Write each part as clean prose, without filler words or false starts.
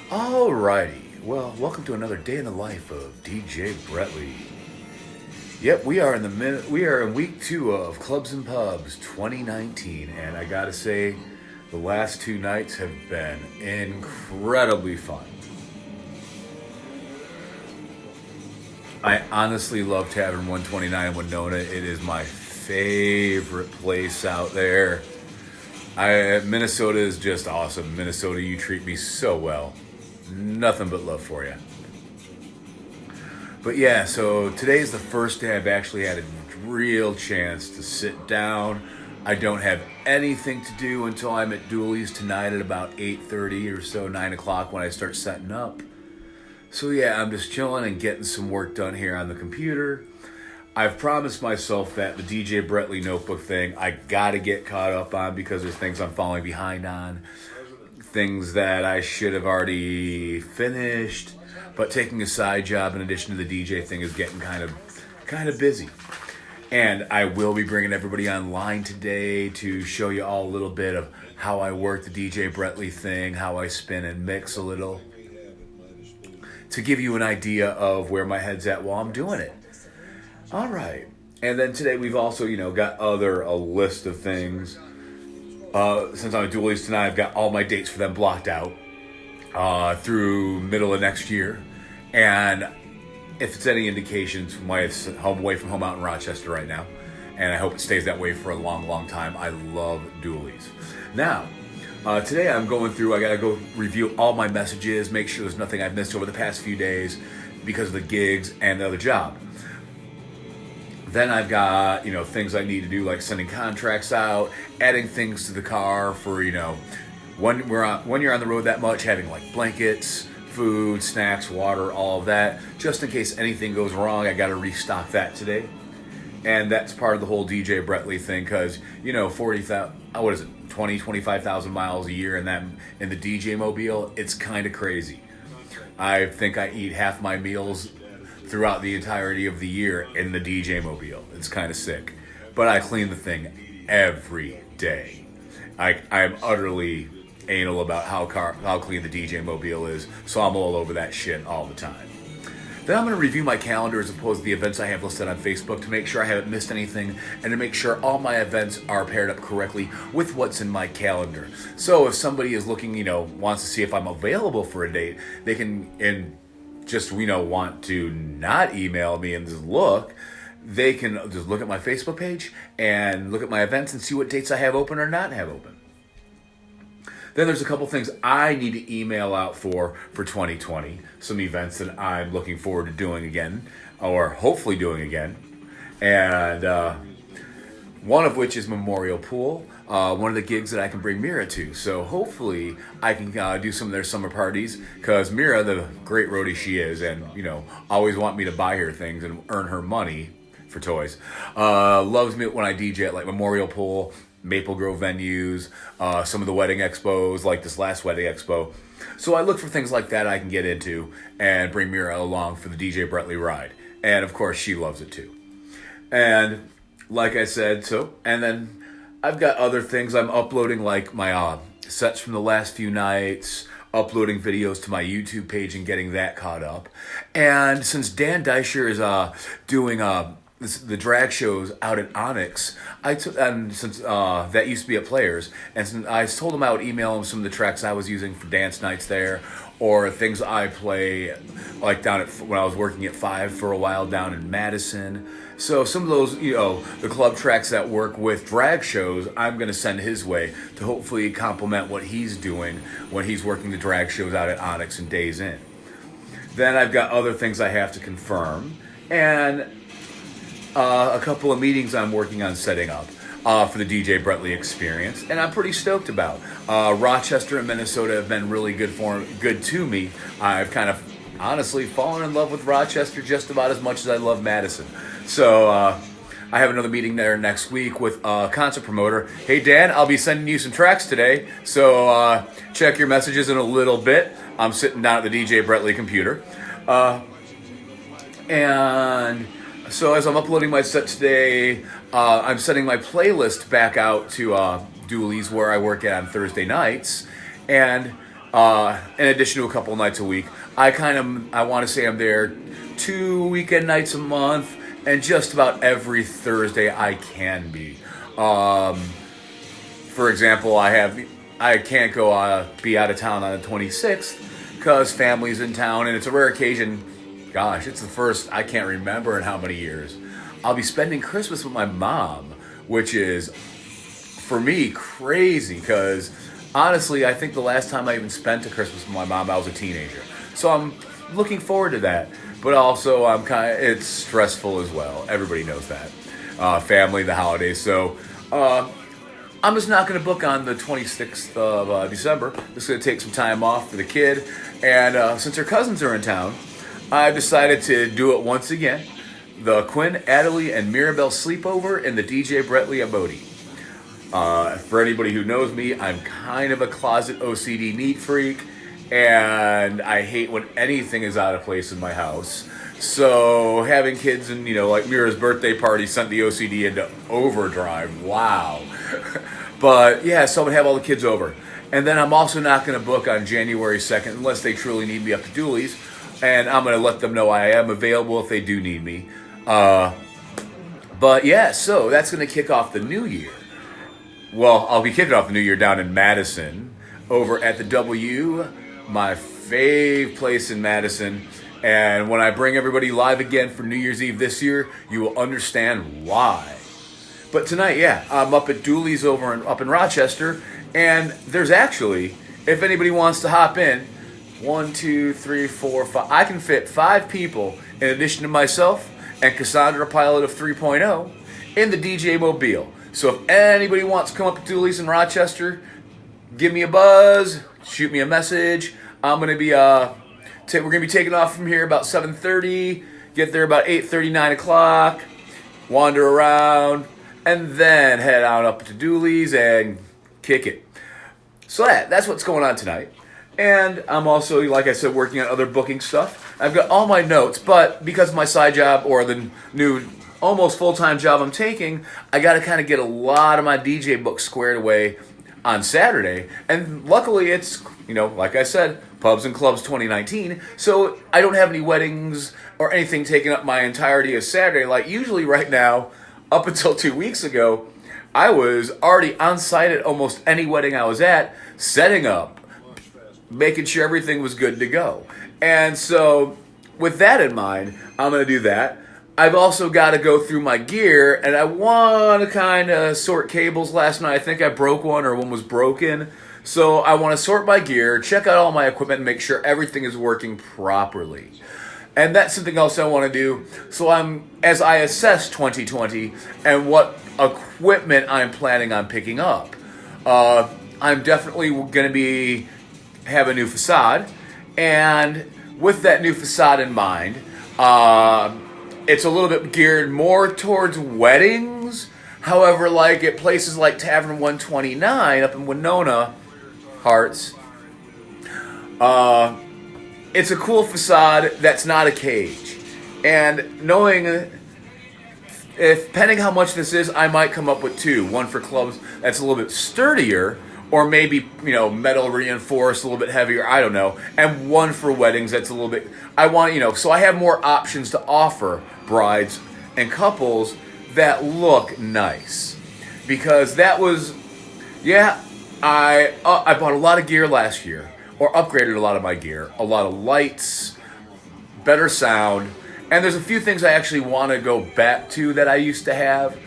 Alrighty, well, welcome to another day in the life of DJ Bretley. Yep, we are in week 2 of Clubs and Pubs 2019, and I gotta say, the last 2 nights have been incredibly fun. I honestly love Tavern 129 in Winona. It is my favorite place out there. Minnesota is just awesome. Minnesota, you treat me so well. Nothing but love for you. But yeah, so today's the first day I've actually had a real chance to sit down. I don't have anything to do until I'm at Dooley's tonight at about 8:30 or so, 9 o'clock when I start setting up. So yeah, I'm just chilling and getting some work done here on the computer. I've promised myself that the DJ Bretley notebook thing I gotta get caught up on because there's things I'm falling behind on. Things that I should have already finished, but taking a side job in addition to the DJ thing is getting kind of busy. And I will be bringing everybody online today to show you all a little bit of how I work the DJ Bretley thing, how I spin and mix a little, to give you an idea of where my head's at while I'm doing it. All right. And then today we've also, got a list of things. Since I'm at Dooley's tonight, I've got all my dates for them blocked out through middle of next year. And if it's any indication, it's my home away from home out in Rochester right now. And I hope it stays that way for a long, long time. I love Dooley's. Now, today I'm going through, I got to go review all my messages, make sure there's nothing I've missed over the past few days because of the gigs and the other job. Then I've got, things I need to do like sending contracts out, adding things to the car for, when you're on the road that much, having like blankets, food, snacks, water, all of that. Just in case anything goes wrong, I got to restock that today. And that's part of the whole DJ Bretley thing because, 25,000 miles a year in the DJ Mobile, it's kind of crazy. I think I eat half my meals throughout the entirety of the year in the DJ Mobile. It's kind of sick. But I clean the thing every day. I'm utterly anal about how clean the DJ Mobile is, so I'm all over that shit all the time. Then I'm going to review my calendar as opposed to the events I have listed on Facebook to make sure I haven't missed anything and to make sure all my events are paired up correctly with what's in my calendar. So if somebody is looking, wants to see if I'm available for a date, they can, want to not email me and just look, they can just look at my Facebook page and look at my events and see what dates I have open or not have open. Then there's a couple things I need to email out for 2020. Some events that I'm looking forward to doing again, or hopefully doing again. And one of which is Memorial Pool, one of the gigs that I can bring Mira to. So hopefully I can do some of their summer parties, because Mira, the great roadie she is, and always want me to buy her things and earn her money for toys, loves me when I DJ at like Memorial Pool, Maple Grove venues, some of the wedding expos, like this last wedding expo. So I look for things like that I can get into and bring Mira along for the DJ Bretley ride. And of course, she loves it too. And like I said, and then I've got other things I'm uploading, like my sets from the last few nights, uploading videos to my YouTube page and getting that caught up. And since Dan Deischer is doing the drag shows out at Onyx, since that used to be at Players, and since I told him I would email him some of the tracks I was using for dance nights there, or things I play like down at when I was working at Five for a while down in Madison. So some of those, the club tracks that work with drag shows, I'm going to send his way to hopefully complement what he's doing when he's working the drag shows out at Onyx and Days Inn. Then I've got other things I have to confirm, and a couple of meetings I'm working on setting up for the DJ Bretley experience, and I'm pretty stoked about. Rochester and Minnesota have been really good to me. I've kind of honestly fallen in love with Rochester just about as much as I love Madison. So I have another meeting there next week with a concert promoter. Hey Dan, I'll be sending you some tracks today, so check your messages in a little bit. I'm sitting down at the DJ Bretley computer. And so as I'm uploading my set today, I'm sending my playlist back out to Dooley's, where I work at on Thursday nights. And in addition to a couple nights a week. I want to say I'm there 2 weekend nights a month, and just about every Thursday I can be. For example, I can't go be out of town on the 26th because family's in town, and it's a rare occasion. Gosh, it's the first I can't remember in how many years. I'll be spending Christmas with my mom, which is, for me, crazy because honestly, I think the last time I even spent a Christmas with my mom, I was a teenager. So I'm looking forward to that, but also it's stressful as well. Everybody knows that. Family, the holidays. So I'm just not going to book on the 26th of December. Just going to take some time off for the kid. And since her cousins are in town, I've decided to do it once again. The Quinn, Adelie, and Mirabelle sleepover in the DJ Bretley Abode. For anybody who knows me, I'm kind of a closet OCD neat freak, and I hate when anything is out of place in my house. So having kids and, like Mira's birthday party sent the OCD into overdrive. Wow. But yeah, so I'm going to have all the kids over. And then I'm also not going to book on January 2nd unless they truly need me up to Dooley's. And I'm going to let them know I am available if they do need me. But yeah, so that's going to kick off the new year. Well, I'll be kicking off the new year down in Madison over at the W, my fave place in Madison. And when I bring everybody live again for New Year's Eve this year, you will understand why. But tonight, yeah, I'm up at Dooley's up in Rochester, and there's actually, if anybody wants to hop in, 1, 2, 3, 4, 5. I can fit 5 people in addition to myself and Cassandra, pilot of 3.0, in the DJ Mobile. So if anybody wants to come up to Dooley's in Rochester, give me a buzz, shoot me a message. I'm gonna be we're gonna be taking off from here about 7:30. Get there about 8:30, 9 o'clock. Wander around, and then head out up to Dooley's and kick it. So that's what's going on tonight. And I'm also, like I said, working on other booking stuff. I've got all my notes, but because of my side job or the new almost full-time job I'm taking, I got to kind of get a lot of my DJ books squared away on Saturday. And luckily it's, like I said, Pubs and Clubs 2019. So I don't have any weddings or anything taking up my entirety of Saturday. Like usually right now, up until 2 weeks ago, I was already on site at almost any wedding I was at, setting up, making sure everything was good to go. And so with that in mind, I'm going to do that. I've also got to go through my gear, and I want to kind of sort cables. Last night I think I broke one, or one was broken. So I want to sort my gear, check out all my equipment, and make sure everything is working properly. And that's something else I want to do. So as I assess 2020 and what equipment I'm planning on picking up, I'm definitely going to have a new facade. And with that new facade in mind, it's a little bit geared more towards weddings. However, like at places like Tavern 129 up in Winona, Hearts, it's a cool facade that's not a cage. And knowing, depending how much this is, I might come up with 2. One for clubs that's a little bit sturdier, or maybe, metal reinforced, a little bit heavier, I don't know. And one for weddings that's a little bit, so I have more options to offer brides and couples that look nice. Because that was, I bought a lot of gear last year, or upgraded a lot of my gear. A lot of lights, better sound, and there's a few things I actually want to go back to that I used to have.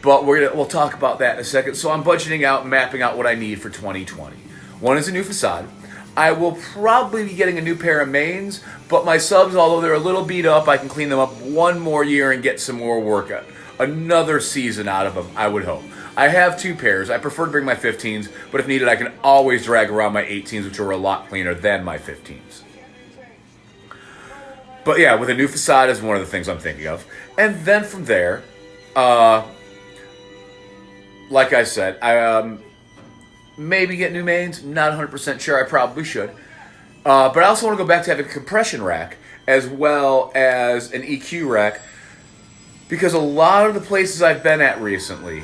But we'll talk about that in a second. So I'm budgeting out, mapping out what I need for 2020. One is a new facade. I will probably be getting a new pair of mains, but my subs, although they're a little beat up, I can clean them up one more year and get some more work, another season out of them, I would hope. I have 2 pairs. I prefer to bring my 15s, but if needed, I can always drag around my 18s, which are a lot cleaner than my 15s. But yeah, with a new facade is one of the things I'm thinking of. And then from there, like I said, I maybe get new mains. Not 100% sure. I probably should. But I also want to go back to having a compression rack as well as an EQ rack, because a lot of the places I've been at recently,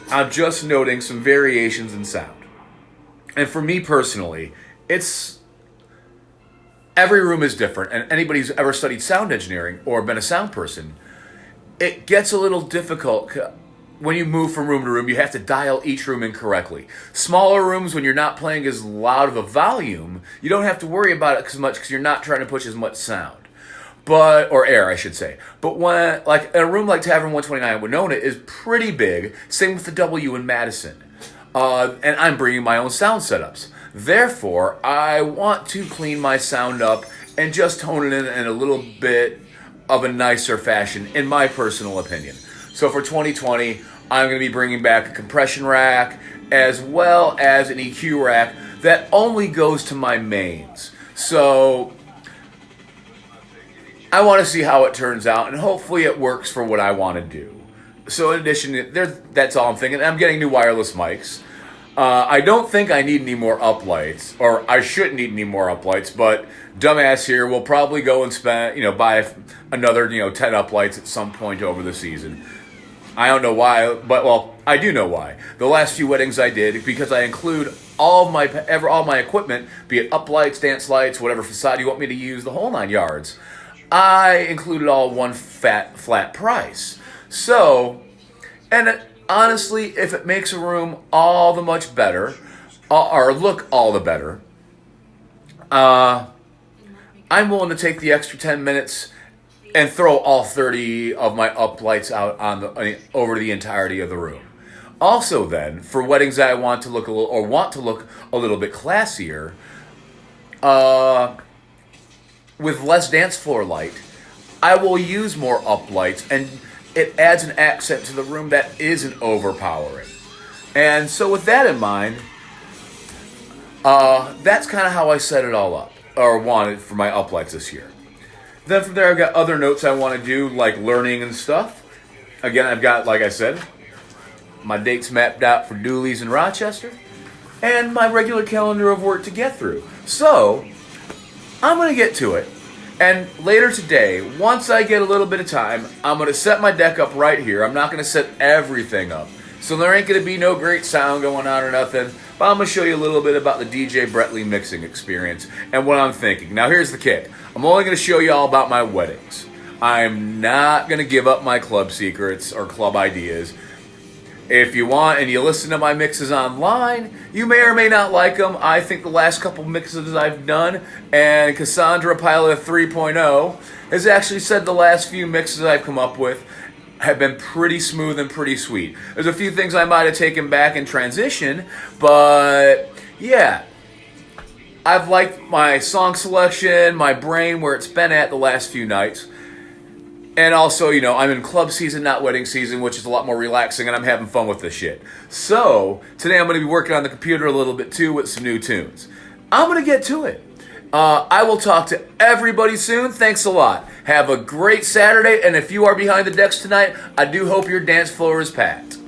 I'm just noting some variations in sound. And for me personally, it's every room is different, and anybody who's ever studied sound engineering or been a sound person, it gets a little difficult. When you move from room to room, you have to dial each room in correctly. Smaller rooms, when you're not playing as loud of a volume, you don't have to worry about it as much because you're not trying to push as much sound. Or air, I should say. But when, like, a room like Tavern 129 in Winona is pretty big. Same with the W in Madison. And I'm bringing my own sound setups. Therefore, I want to clean my sound up and just tone it in a little bit of a nicer fashion, in my personal opinion. So for 2020, I'm going to be bringing back a compression rack as well as an EQ rack that only goes to my mains. So I want to see how it turns out, and hopefully it works for what I want to do. So in addition, that's all I'm thinking. I'm getting new wireless mics. I don't think I need any more uplights, or I shouldn't need any more uplights, but dumbass here will probably go and buy another, 10 uplights at some point over the season. I don't know why, but, well, I do know why. The last few weddings I did, because I include all my equipment, be it uplights, dance lights, whatever facade you want me to use, the whole 9 yards, I included all one flat price. So, and honestly, if it makes a room all the much better, or look all the better, I'm willing to take the extra 10 minutes and throw all 30 of my uplights out over the entirety of the room. Also, then, for weddings that I want to look a little bit classier, with less dance floor light, I will use more uplights, and it adds an accent to the room that isn't overpowering. And so, with that in mind, that's kind of how I set it all up, or wanted for my uplights this year. Then from there, I've got other notes I want to do, like learning and stuff. Again, I've got, like I said, my dates mapped out for Dooley's in Rochester, and my regular calendar of work to get through. So, I'm going to get to it. And later today, once I get a little bit of time, I'm going to set my deck up right here. I'm not going to set everything up. So there ain't going to be no great sound going on or nothing. But I'm going to show you a little bit about the DJ Brett Lee mixing experience and what I'm thinking. Now here's the kick. I'm only going to show you all about my weddings. I'm not going to give up my club secrets or club ideas. If you want and you listen to my mixes online, you may or may not like them. I think the last couple mixes I've done, and Cassandra Pilot 3.0 has actually said the last few mixes I've come up with have been pretty smooth and pretty sweet. There's a few things I might have taken back in transition, but yeah. I've liked my song selection, my brain, where it's been at the last few nights. And also, I'm in club season, not wedding season, which is a lot more relaxing, and I'm having fun with this shit. So, today I'm going to be working on the computer a little bit, too, with some new tunes. I'm going to get to it. I will talk to everybody soon. Thanks a lot. Have a great Saturday, and if you are behind the decks tonight, I do hope your dance floor is packed.